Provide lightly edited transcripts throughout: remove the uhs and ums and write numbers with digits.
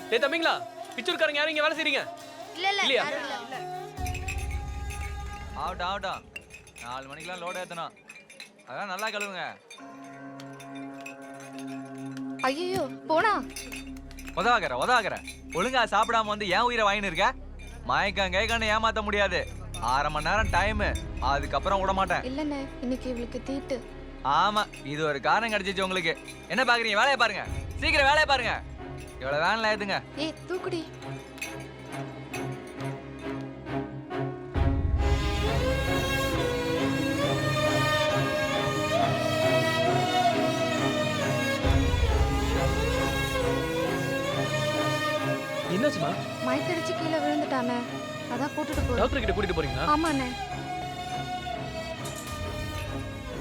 டேய் தம்பிங்களா, பிச்சூர்காரங்க யாரும் இங்க வேலை செய்றீங்க? இல்லையா? ஆகட்டும் 4 மணிக்கெல்லாம் லோடு ஏத்தணும். அதான் நல்லா கழுவுங்க. ஐயோ போடா. உதவாகிற ஒழுங்கா சாப்பிடாம வந்து ஏன் உயிரை வாங்கின்னு இருக்க? மயக்கம் கைக்கண்ணு ஏமாத்த முடியாது. 1/2 மணி நேரம் டைம், அதுக்கப்புறம் விட மாட்டேன். இல்லண்ணே, இன்னைக்கு இவளுக்கு தீட்டு. ஆமா, இது ஒரு காரணம் கிடைச்சிச்சு உங்களுக்கு. என்ன பாக்குறீங்க? வேலையை பாருங்க, சீக்கிரம் வேலையை பாருங்க. இவ்வளவு வேன்ல ஏத்துங்க. ஏய் தூக்குடி. என்னாச்சுமா? மயக்கடிச்சு கீழே விழுந்துட்டானே, அதான் கூட்டிட்டு போறேன். டாக்டர் கிட்ட கூட்டிட்டு போறீங்களா? ஆமாண்ணே.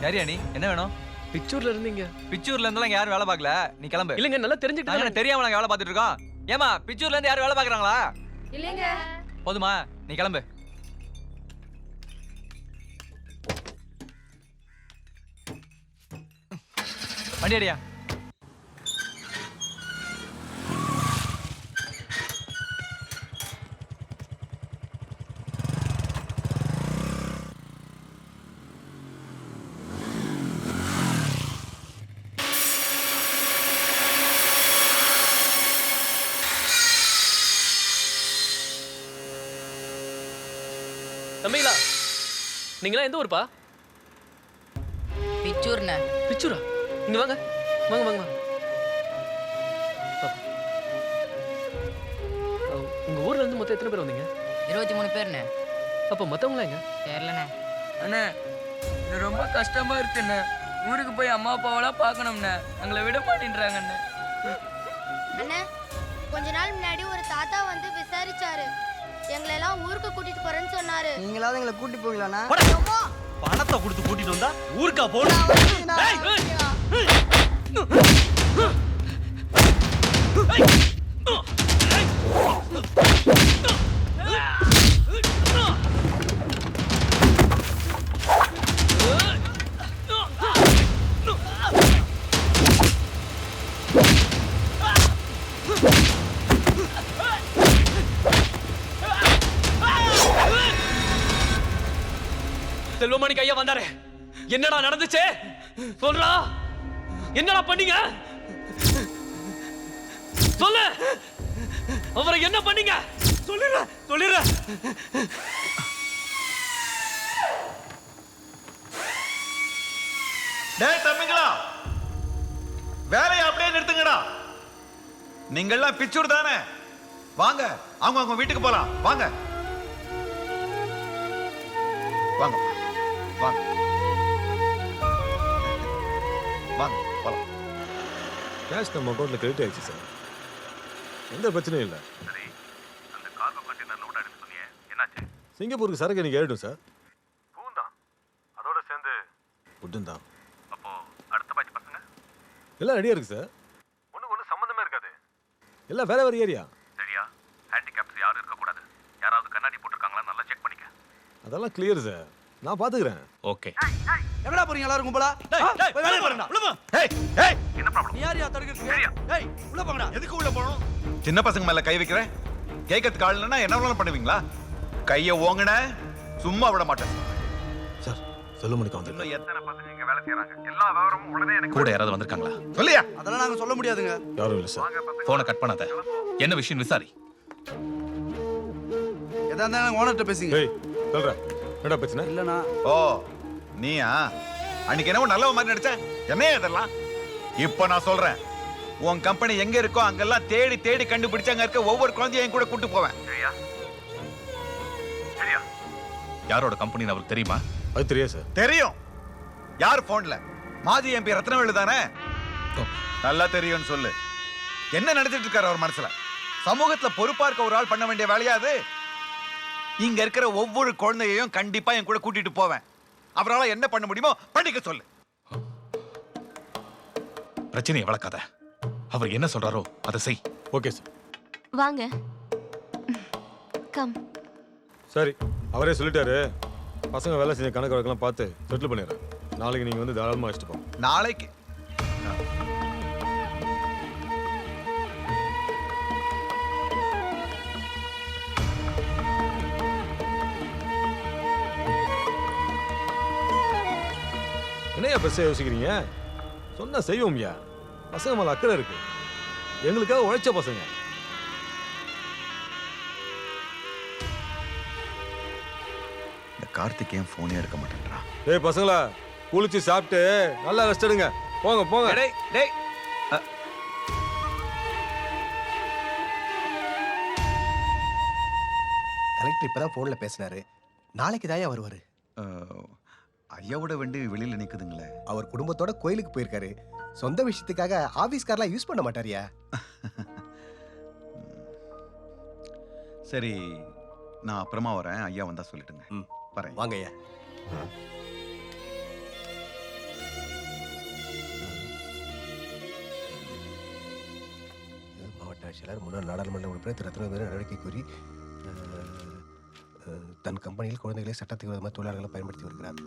யாரியா நீ? என்ன வேணும்? பிச்சூர்ல இருந்தீங்க. பிச்சூர்ல இருந்தெல்லாம் யாரும் வேலை பார்க்கல. நீ கிளம்பு. இல்லங்க, நல்லா தெரிஞ்சுக்கிட்டு தெரியாம நாங்க வேலை பார்த்துட்டு இருக்கோம். ஏமா பிச்சூர்ல இருந்து யாரும் வேலை பாக்குறாங்களா? இல்லங்க. போதுமா, நீ கிளம்பு. வண்டி அடியா. தம்பிங்களா, நீங்களா எந்த ஊர்ப்பா? பிச்சூர்ண்ணே. பிச்சூரா? இங்க வாங்க வாங்க வாங்க வாங்க. உங்க ஊர்ல இருந்து மொத்தம் எத்தனை பேர் வந்தீங்க? 23 பேர்ண்ணே. அப்ப மத்தவங்களா எங்க? தெரியலண்ணே. அண்ணே, இது ரொம்ப கஷ்டமா இருக்குண்ணே. ஊருக்கு போய் அம்மா அப்பாவெல்லாம் பார்க்கணும்ண்ணே. எங்களை விட மாட்டேன்றாங்க அண்ணே. அண்ணே, கொஞ்ச நாள் முன்னாடி ஒரு தாத்தா வந்து விசாரிச்சாரு. எங்களை எல்லாம் ஊருக்கு கூட்டிட்டு போறேன்னு சொன்னாரு. நீங்களாவது எங்களை கூட்டி போகலானா? பணத்தை கொடுத்து கூட்டிட்டு வந்தா ஊருக்கா போகணும்? செல்வமணிக்கு ஐயா வந்தாரே, என்னடா நடந்துச்சு சொல்றா? என்னடா பண்ணீங்க? சொல்லு, அவரை என்ன பண்ணீங்க? சொல்லிடுற. டேய் தம்பிங்களா, வேலையை அப்படியே நிறுத்துங்கடா. நீங்கெல்லாம் பிச்சூர் தானே? வாங்க, அவங்க வீட்டுக்கு போலாம். வாங்க வாங்க வாங்க வாங்க போலாம். கேஷ் நம்ம அக்கௌண்ட்ல கிரெடிட் ஆயிடுச்சு சார். எந்த பிரச்சனையும் இல்லை. சரி, அந்த கார்கோ கண்டெய்னர் லோட் ஆயிடுச்சு சொன்னீங்க, என்னாச்சு? சிங்கப்பூருக்கு சரக்கு எனக்கு ஏறிடும் சார். பூந்தான் அதோட சேர்ந்து ஃபுட்டும் தான். அப்போ அடுத்த பேட்ச் பசங்க எல்லாம் ரெடியா இருக்கு சார். ஒண்ணு சம்பந்தமே இருக்காது. எல்லாம் வேற வேற ஏரியா. சரியா? ஹேண்டிகேப்ஸ் யாரும் இருக்கக்கூடாது. யாராவது கண்ணாடி போட்டிருக்காங்களா நல்லா செக் பண்ணிக்க. அதெல்லாம் கிளியர் சார், நான் பாத்துக்கிறேன். ஓகே. எங்கடா போறீங்க எல்லாரும் கும்பலா? போய் வேலைய பாருங்கடா. உள்ள போ. ஏய் என்ன ப்ராப்ளம்? நீ யாரையா தடுக்கிறதுக்கு? ஏய் உள்ள போங்கடா. எதுக்கு உள்ள போறோம்? சின்ன பசங்க மேல கை வைக்கிறேன். கேட்கறதுக்கு ஆள் இல்லைன்னா என்ன வேணாலும் பண்ணுவீங்களா? கையை ஓங்குன சும்மா விட மாட்டேன் சார். செல்வமணிக்கு வந்து இன்னும் எத்தனை பசங்க இங்க வேலை செய்றாங்க? எல்லா விவரமும் உடனே எனக்கு கூட யாராவது வந்திருக்காங்களா? சொல்லியா? அதெல்லாம் நாங்க சொல்ல முடியாதுங்க. யாரும் இல்லை சார். போனை கட் பண்ணாத. என்ன விஷயம் விசாரி. எதா இருந்தாலும் ஓனர்ட்ட பேசுங்க. ஏய் சொல்ற, என்னடா பிரச்சனை? இல்லனா ஓ நீயா? அன்னைக்கு என்னவோ நல்ல மாதிரி நடிச்ச. என்னையா இதெல்லாம்? இப்ப நான் சொல்றேன், உன் கம்பெனி எங்க இருக்கோ அங்கெல்லாம் தேடி தேடி கண்டுபிடிச்சு அங்க இருக்க ஒவ்வொரு குழந்தையும் என் கூட கூட்டு போவேன். சரியா? சரியா? யாரோட கம்பெனி அவருக்கு தெரியுமா? அது தெரியாது சார். தெரியும். யார் போன்ல? மாஜி எம்பி ரத்னவேலு தானே? நல்லா தெரியும்னு சொல்லு. என்ன நடந்துட்டு இருக்காரு அவர் மனசுல? சமூகத்துல பொறுப்பா இருக்க ஒரு ஆள் பண்ண வேண்டிய வேலையாது. இங்க இருக்கிற ஒவ்வொரு குழந்தையையும் கண்டிப்பா என் கூட கூட்டிட்டு போவேன். அவரால் என்ன பண்ண முடியுமோ பண்ணிக்க சொல்லு. பிரச்சனையை வளர்க்காத. அவர் என்ன சொல்றாரோ அதை செய். Okay sir. வாங்க. கம். சரி, அவரே சொல்லிட்டாரு. பசங்க வேலை செஞ்ச கணக்கு வழக்கெல்லாம் பார்த்து செட்டில் பண்ணிடுறேன். நாளைக்கு நீங்க வந்து தாராளமாக வச்சுட்டு போங்க. நாளைக்கு என்னையா பெருசா யோசிக்கிறீங்க? சொன்னா செய்வோம்யா. பசங்க மேல அக்கறை இருக்கு. எங்களுக்காக உழைச்ச பசங்க. இந்த கார்த்திக் ஏன் போனே எடுக்க மாட்டேன்றான்? டேய் பசங்களா, குளிச்சு சாப்பிட்டு நல்லா ரெஸ்ட் எடுங்க. போங்க போங்க. டேய் டேய் கலெக்டர் இப்பதான் போன்ல பேசினாரு. நாளைக்கு தாயா வருவாரு. ஐயாவோட வண்டி வெளியில நிக்குதுங்களே. அவர் குடும்பத்தோட கோயிலுக்கு போயிருக்காரு. சொந்த விஷயத்துக்காக ஆபீஸ் கார்லாம் யூஸ் பண்ண மாட்டாரியா? சரி, நான் அப்புறமா வரேன். ஐயா வந்தா சொல்லிட்டுங்க. வரேன். வாங்க ஐயா. மாவட்ட ஆட்சியாளர் முன்னாள் நாடாளுமன்ற உறுப்பினர் திரு ரத்னவேலு நடவடிக்கை கூறி தன் கம்பெனியில் குழந்தைகளை சட்டத்துக்கு விரோதமாக தொழிலாளர்களை பயன்படுத்தி வருகிறார்.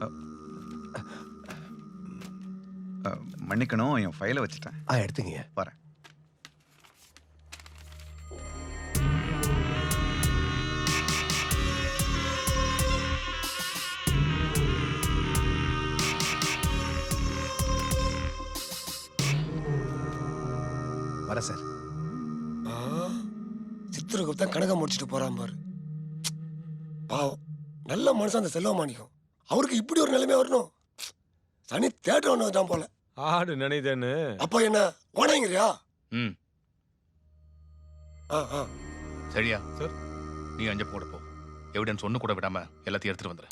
மன்னிக்கணும், என் ஃபைலை வச்சுட்டேன். எடுத்துங்க. வரேன். வர சார். சித்திரகுப்தான் கணக்கம் முடிச்சுட்டு போறான் பாரு. பாவம், நல்ல மனுஷன் அந்த செல்வமாணிக்கம். அவருக்கு இப்படி ஒரு நிலைமை வரணும். சனி தேட்டர் ஒன்று வச்சான் போல. ஆடு நினைதேன்னு. அப்ப என்ன ஓனைங்கிறியா? ம் சரியா சார், நீ அஞ்ச போட போ. எவிடன்ஸ் ஒண்ணு கூட விடாம எல்லாத்தையும் எடுத்துட்டு வந்துரு.